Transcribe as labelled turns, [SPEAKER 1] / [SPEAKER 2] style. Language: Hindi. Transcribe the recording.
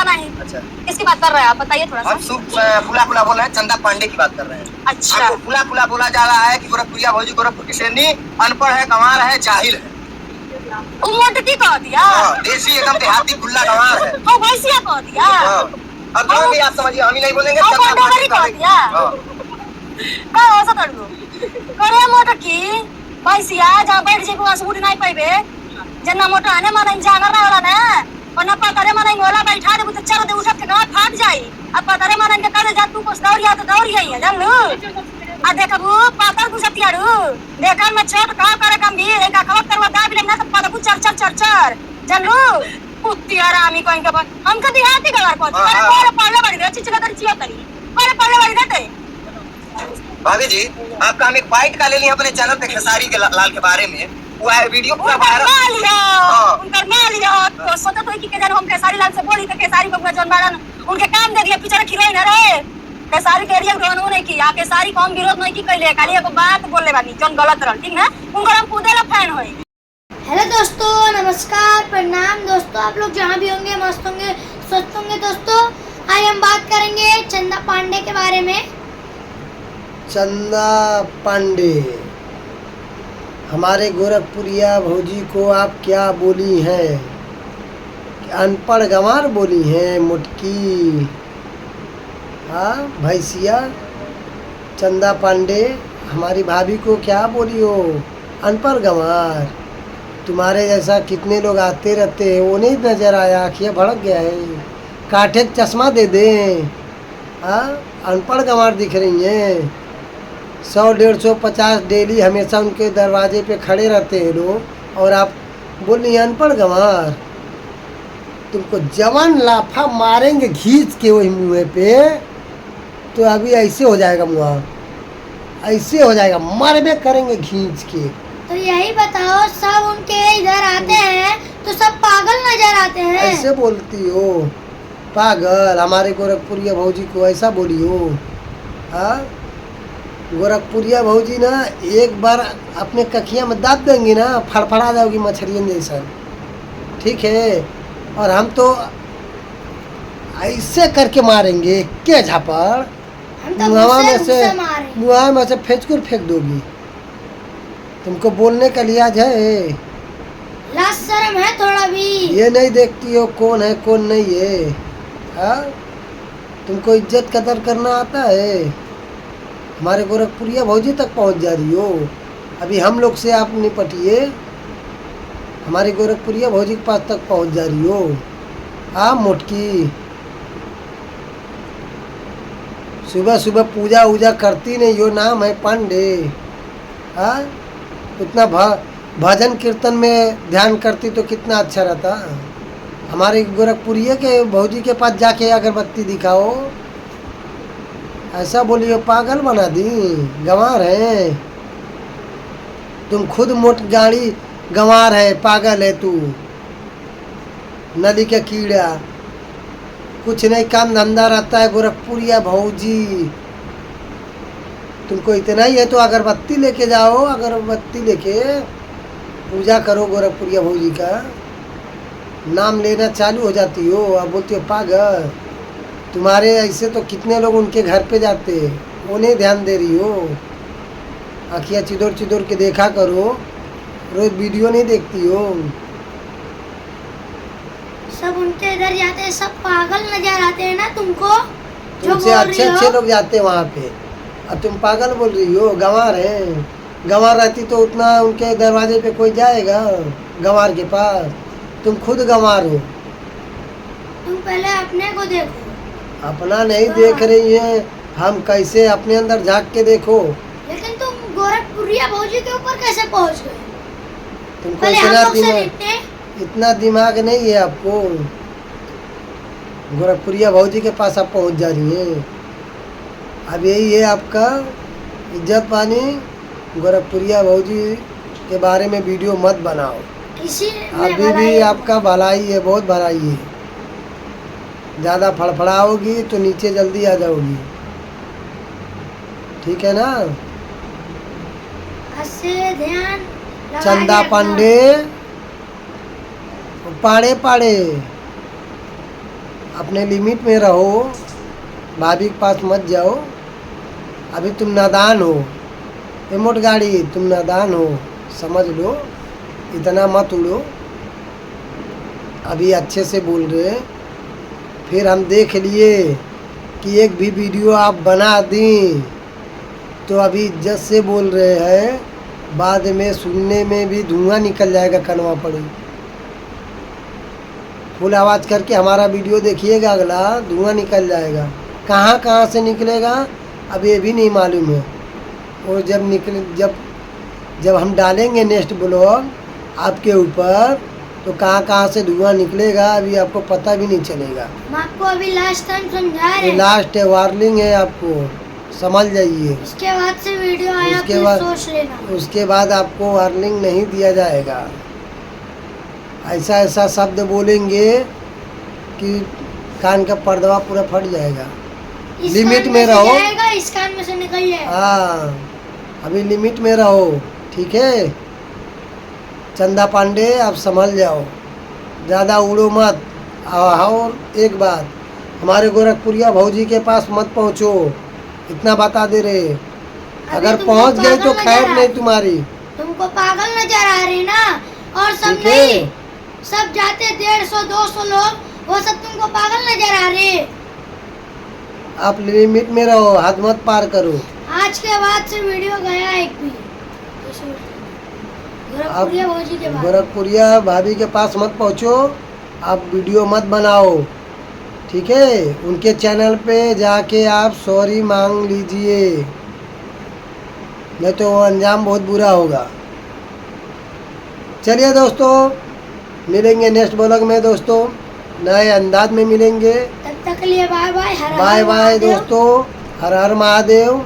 [SPEAKER 1] नहीं।
[SPEAKER 2] अच्छा,
[SPEAKER 1] किसकी बात कर रहे हैं आप, बताइए थोड़ा सा।
[SPEAKER 2] हम फुला फुला बोल रहे हैं, चंदा पांडे की बात कर रहे हैं।
[SPEAKER 1] अच्छा,
[SPEAKER 2] आपको फुला फुला बोला जा रहा है कि गोरखपुरिया भौजी गोरखपुर की श्रेणी अनपढ़ है, गंवार है, जाहिल है।
[SPEAKER 1] मोटकी कह दिया,
[SPEAKER 2] देसी एकदम देहाती खुला गंवार है।
[SPEAKER 1] भैंसिया कह दिया,
[SPEAKER 2] अब जो भी आप समझिए, हम ही नहीं बोलेंगे।
[SPEAKER 1] डोगरी कह दिया, का औसत अड़ो करे मोटकी भैंसिया जा बैठ जे को सूट नहीं पाइबे जना मोटा आने माने जागर वाला ना और न पतरे माने मोला बैठा दे तो चल दे उठत के गांठ फाट जाई। अब पतरे माने के करे जा तू को दौड़िया तो दौड़ गई है जान लो। आ देखबू पातर तू सतियाड़ू देखन में छोट का करे कम भी एक खबर करवा दाब ले ना तो पता चर चर चर चर जान लो कुत्ती आरामी कोई के हम के देहाती गवार को करे पहले बड़ी रे चिचला कर चिया तरी करे पहले बड़ी देते।
[SPEAKER 2] भाभी जी, आपका हम एक बाइट का ले लिया अपने चैनल पे खेसारी के लाल के बारे में, वो है वीडियो पूरा वायरल।
[SPEAKER 1] उनका माल लिया तो सोचा तो कि के हम खेसारी लाल से बोली तो खेसारी बबुआ जन बाड़न उनके काम दे दिया पिक्चर खिरोइन रे खेसारी के एरिया में नहीं की आके सारी कौन विरोध नहीं की कैले खाली एगो बात बोलले बानी जन गलत रहल ठीक ना उनकर हम खुदे ला फैन होई।
[SPEAKER 3] हेलो दोस्तों, नमस्कार, प्रणाम दोस्तों। आप लोग जहाँ भी होंगे मस्त होंगे स्वस्थ होंगे दोस्तों। आज हम बात करेंगे चंदा पांडे के बारे में।
[SPEAKER 4] चंदा पांडे हमारे गोरखपुरिया भौजी को आप क्या बोली हैं? अनपढ़ गंवार बोली हैं मुटकी। हाँ भैंसिया चंदा पांडे हमारी भाभी को क्या बोली हो? अनपढ़ गंवार। तुम्हारे जैसा कितने लोग आते रहते हैं, वो नहीं नज़र आया, आँखें भड़क गया है, काठे चश्मा दे दें। हाँ अनपढ़ गंवार दिख रही हैं। 100, 150, 50 डेली हमेशा उनके दरवाजे पे खड़े रहते हैं लोग और आप बोल रही हैं अनपढ़ गंवार। तुमको जवान लाफा मारेंगे घींच के वही मुँह पे, तो अभी ऐसे हो जाएगा मुँह, ऐसे हो जाएगा, मरबे करेंगे घींच के।
[SPEAKER 3] तो यही बताओ, सब उनके इधर आते हैं तो सब पागल नजर आते हैं।
[SPEAKER 4] ऐसे बोलती हो पागल? हमारे गोरखपुरिया भौजी को ऐसा बोली हो? हाँ गोरखपुरिया भौजी ना एक बार अपने कखिया में दाब देंगी ना, फड़फड़ा जाओगी मछलियन जैसा, ठीक है? और हम तो ऐसे करके मारेंगे क्या झापड़, मुँह में से फेंचकर फेंक दोगी। तुमको बोलने का लिहाज है?
[SPEAKER 3] लाज शर्म है थोड़ा भी?
[SPEAKER 4] ये नहीं देखती हो कौन है कौन नहीं है? हाँ तुमको इज्जत कदर करना आता है? हमारे गोरखपुरिया भौजी तक पहुंच जा रही हो। अभी हम लोग से आप निपटिए, हमारे गोरखपुरिया भौजी के पास तक पहुंच जा रही हो। हाँ मोटकी सुबह सुबह पूजा वूजा करती नहीं हो, नाम है पांडे। हाँ उतना भजन कीर्तन में ध्यान करती तो कितना अच्छा रहता। हमारे गोरखपुरिया के भौजी के पास जाके अगरबत्ती दिखाओ, ऐसा बोलिए पागल बना दी, गंवार है। तुम खुद मोट गाड़ी गंवार है, पागल है तू, नदी के कीड़ा, कुछ नहीं काम धंधा रहता है गोरखपुरिया भौजी। तुमको इतना ही है तो अगरबत्ती लेके जाओ, अगरबत्ती लेके पूजा करो गोरखपुरिया भौजी का, नाम लेना चालू हो जाती हो। अब बोलती हो पागल। तुम्हारे ऐसे तो कितने लोग उनके घर पे जाते हैं, उन्हें ध्यान दे रही हो। आँखियाँ चिदोर चिदोर के देखा करो, रोज वीडियो नहीं देखती हो।
[SPEAKER 3] सब उनके इधर जाते हैं, सब पागल नजर आते हैं ना तुमको।
[SPEAKER 4] तुमसे अच्छे अच्छे लोग जाते हैं वहाँ पे, अब तुम पागल बोल रही हो। गंवार है, गंवार रहती तो उतना उनके दरवाजे पे कोई जाएगा गंवार के पास? तुम खुद गंवार हो।
[SPEAKER 3] तुम पहले अपने को देखो।
[SPEAKER 4] अपना नहीं देख रही है, हम कैसे अपने अंदर झांक के देखो।
[SPEAKER 3] लेकिन तुम गोरखपुरिया भौजी के ऊपर कैसे पहुंच गए?
[SPEAKER 4] तुमको इतना दिमाग नहीं है आपको। गोरखपुरिया भौजी के पास आप पहुंच जा रही हैं। अब यही है आपका इज्जत पानी। गोरखपुरिया भौजी के बारे में वीडियो मत बनाओ, अभी भी आपका भलाई है, बहुत भलाई है। ज़्यादा फड़फड़ाओगी तो नीचे जल्दी आ जाओगी, ठीक है ना?
[SPEAKER 3] ध्यान
[SPEAKER 4] चंदा पांडे पाड़े पाड़े, अपने लिमिट में रहो, भाभी के पास मत जाओ। अभी तुम नादान हो, ये मोट गाड़ी तुम नादान हो, समझ लो, इतना मत उड़ो। अभी अच्छे से बोल रहे, फिर हम देख लिए कि एक भी वीडियो आप बना दी तो अभी इज्जत से बोल रहे हैं, बाद में सुनने में भी धुआं निकल जाएगा कनवा पड़े। फुल आवाज़ करके हमारा वीडियो देखिएगा, अगला धुआं निकल जाएगा। कहाँ कहाँ से निकलेगा अब ये भी नहीं मालूम है। और जब हम डालेंगे नेक्स्ट ब्लॉग आपके ऊपर तो कहाँ कहाँ से धुआं निकलेगा अभी आपको पता भी नहीं चलेगा।
[SPEAKER 3] हम आपको अभी लास्ट टाइम समझा रहे हैं।
[SPEAKER 4] लास्ट वार्निंग है, आपको समझ जाइए।
[SPEAKER 3] इसके बाद से वीडियो आया
[SPEAKER 4] उसके
[SPEAKER 3] फिर
[SPEAKER 4] बाद
[SPEAKER 3] सोच लेना।
[SPEAKER 4] उसके बाद आपको वार्निंग नहीं दिया जाएगा। ऐसा ऐसा शब्द बोलेंगे कि कान का पर्दा पूरा फट जाएगा।
[SPEAKER 3] इस
[SPEAKER 4] लिमिट
[SPEAKER 3] कान
[SPEAKER 4] में
[SPEAKER 3] से
[SPEAKER 4] रहो।
[SPEAKER 3] जाएगा, इस कान में से निकल जाएगा।
[SPEAKER 4] हाँ, अभी लिमिट में रहो, ठीक है। चंदा पांडे आप संभल जाओ, ज़्यादा उड़ो मत। और एक बात, हमारे गोरखपुरिया भौजी के पास मत पहुँचो, इतना बता दे रहे। अगर
[SPEAKER 3] तुमको
[SPEAKER 4] पहुँच गए तो
[SPEAKER 3] पागल नजर
[SPEAKER 4] खैर
[SPEAKER 3] आ-
[SPEAKER 4] नहीं तुम्हारी।
[SPEAKER 3] तुमको पागल नजर आ रही ना, और सब
[SPEAKER 4] ठीक है।
[SPEAKER 3] नहीं, सब जाते 150-200 लोग, वो सब तुमको पागल नजर आ रहे।
[SPEAKER 4] आप लिमिट में रहो, हद मत पार करो।
[SPEAKER 3] आज के बाद से वीडियो गया एक भी।
[SPEAKER 4] आप
[SPEAKER 3] गोरखपुरिया भौजी के बाद
[SPEAKER 4] गोरखपुरिया भाभी के पास मत पहुँचो, आप वीडियो मत बनाओ, ठीक है। उनके चैनल पे जाके आप सॉरी मांग लीजिए, नहीं तो वो अंजाम बहुत बुरा होगा। चलिए दोस्तों, मिलेंगे नेक्स्ट ब्लॉग में दोस्तों, नए अंदाज में मिलेंगे।
[SPEAKER 3] तब तक के लिए बाय बाय।
[SPEAKER 4] बाय बाय दोस्तों, हर हर महादेव।